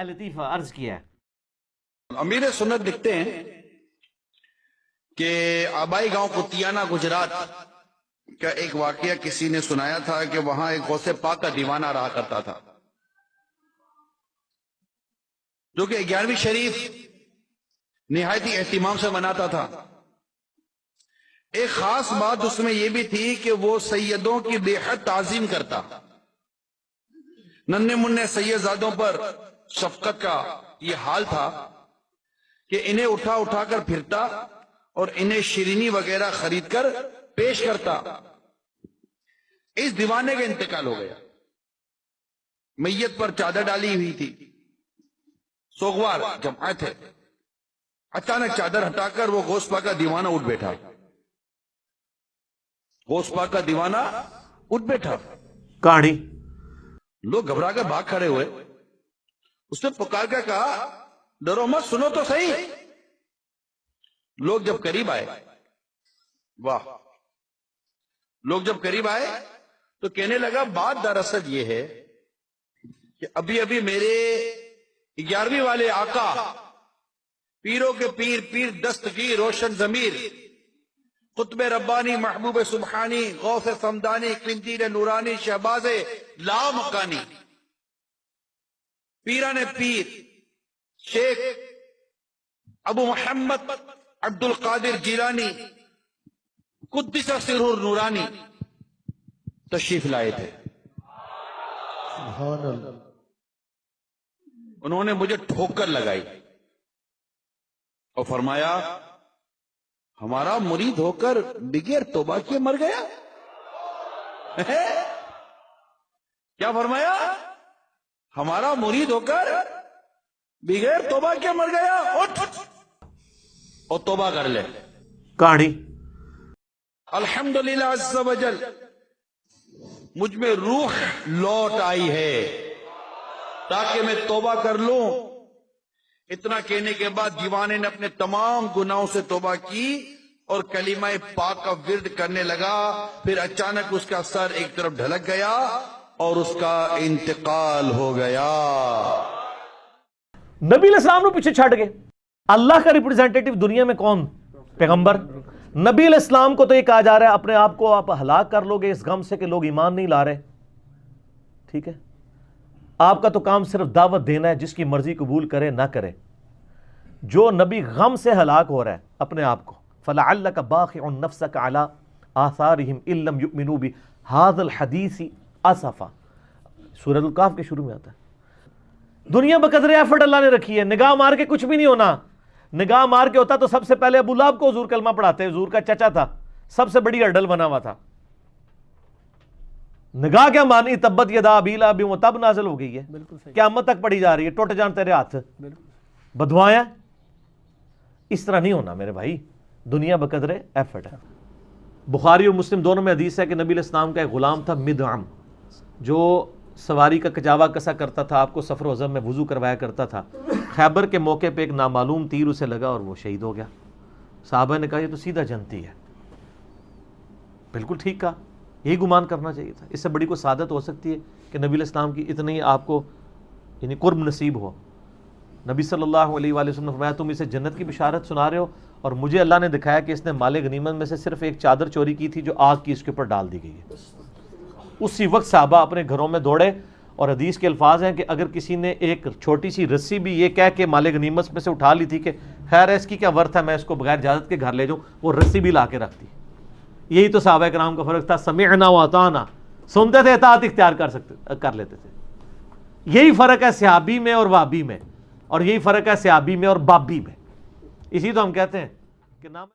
لطیفہ عرض کیا ہے۔ امیر سنت لکھتے ہیں کہ آبائی گاؤں کتیانہ گجرات کا ایک واقعہ کسی نے سنایا تھا کہ وہاں ایک غوث پاک کا دیوانہ رہا کرتا تھا، جو کہ 11ویں شریف نہایتی اہتمام سے مناتا تھا۔ ایک خاص بات اس میں یہ بھی تھی کہ وہ سیدوں کی بے حد تعظیم کرتا، ننھے منھے سیدزادوں پر شفقت کا یہ حال تھا کہ انہیں اٹھا اٹھا کر پھرتا اور انہیں شیرینی وغیرہ خرید کر پیش کرتا۔ اس دیوانے کا انتقال ہو گیا، میت پر چادر ڈالی ہوئی تھی، سوگوار جماعت ہے۔ اچانک چادر ہٹا کر وہ غوث پاک کا دیوانہ اٹھ بیٹھا، غوث پاک کا دیوانہ اٹھ بیٹھا۔ کہانی لوگ گھبرا کر بھاگ کھڑے ہوئے۔ اس نے پکار کر کہا ڈرو مت، سنو تو صحیح۔ لوگ جب قریب آئے، واہ، لوگ جب قریب آئے تو کہنے لگا بات دراصل یہ ہے کہ ابھی ابھی میرے 11ویں والے آقا، پیروں کے پیر، پیر دستگیر، روشن ضمیر، قطب ربانی، محبوب سبحانی، غوث سمدانی، قندیل نورانی، شہباز لا مکانی، پیران پیر شیخ ابو محمد عبد القادر جیلانی قدس سرہ نورانی تشریف لائے تھے۔ سبحان اللہ۔ انہوں نے مجھے ٹھوکر لگائی اور فرمایا ہمارا مرید ہو کر بغیر توبہ کیے مر گیا؟ کیا فرمایا؟ ہمارا مرید ہو کر بغیر توبہ کیے مر گیا؟ اٹھ اور توبہ کر لے۔ کہانی الحمدللہ عز و جل، مجھ میں روح لوٹ آئی ہے تاکہ میں توبہ کر لوں۔ اتنا کہنے کے بعد دیوانے نے اپنے تمام گناہوں سے توبہ کی اور کلمہ پاک کا ورد کرنے لگا۔ پھر اچانک اس کا سر ایک طرف ڈھلک گیا اور اس کا انتقال ہو گیا۔ نبی علیہ السلام نے پیچھے چھڑ گئے۔ اللہ کا ریپرزینٹیٹو دنیا میں کون؟ پیغمبر۔ نبی علیہ السلام کو تو یہ کہا جا رہا ہے اپنے آپ کو آپ ہلاک کر لو گے اس غم سے کہ لوگ ایمان نہیں لا رہے، ٹھیک ہے؟ آپ کا تو کام صرف دعوت دینا ہے، جس کی مرضی قبول کرے نہ کرے۔ جو نبی غم سے ہلاک ہو رہا ہے اپنے آپ کو، فَلَعَلَّكَ بَاخِعٌ نَفْسَكَ عَلَىٰ آثَارِهِمْ إِن لَّمْ يُؤْمِنُوا بِهَٰذَا الْحَدِيثِ أَسَفًا، سورۃ الکہف کے شروع میں آتا ہے۔ دنیا بقدر ایفرٹ اللہ نے رکھی ہے، نگاہ مار کے کچھ بھی نہیں ہونا۔ نگاہ مار کے ہوتا تو سب سے پہلے ابو لہب کو حضور کلمہ پڑھاتے، حضور کا چچا تھا، سب سے بڑی ہرڈل بنا ہوا تھا۔ نگاہ کیا مانی؟ تبت یدا ابی لہب وتب نازل ہو گئی ہے، قیامت تک پڑھی جا رہی ہے، ٹوٹ جان تیرے ہاتھ، بدوائیں۔ اس طرح نہیں ہونا میرے بھائی، دنیا بقدر ایفرٹ ہے۔ بخاری اور مسلم دونوں میں حدیث ہے کہ نبی علیہ السلام کا ایک غلام تھا مدعم، جو سواری کا کجاوا کسا کرتا تھا، آپ کو سفر و حضر میں وضو کروایا کرتا تھا۔ خیبر کے موقع پہ ایک نامعلوم تیر اسے لگا اور وہ شہید ہو گیا۔ صحابہ نے کہا یہ تو سیدھا جنتی ہے۔ بالکل ٹھیک کہا، یہی گمان کرنا چاہیے تھا۔ اس سے بڑی کوئی سعادت ہو سکتی ہے کہ نبی علیہ السلام کی اتنی آپ کو یعنی قرب نصیب ہو؟ نبی صلی اللہ علیہ وآلہ وسلم نے فرمایا تم اسے جنت کی بشارت سنا رہے ہو، اور مجھے اللہ نے دکھایا کہ اس نے مال غنیمت میں سے صرف ایک چادر چوری کی تھی جو آگ کی اس کے اوپر ڈال دی گئی ہے۔ اسی وقت صحابہ اپنے گھروں میں دوڑے، اور حدیث کے الفاظ ہیں کہ اگر کسی نے ایک چھوٹی سی رسی بھی یہ کہہ کے مال غنیمت میں سے اٹھا لی تھی کہ خیر ہے اس کی کیا ورتھ ہے، میں اس کو بغیر اجازت کے گھر لے جاؤں، وہ رسی بھی لا کے رکھتی۔ یہی تو صحابہ کرام کا فرق تھا، سمعنا واطعنا، سنتے تھے اطاعت اختیار کر لیتے تھے۔ یہی فرق ہے صحابی میں اور وہابی میں، اور یہی فرق ہے صحابی میں اور بابی میں۔ اسی تو ہم کہتے ہیں کہ نام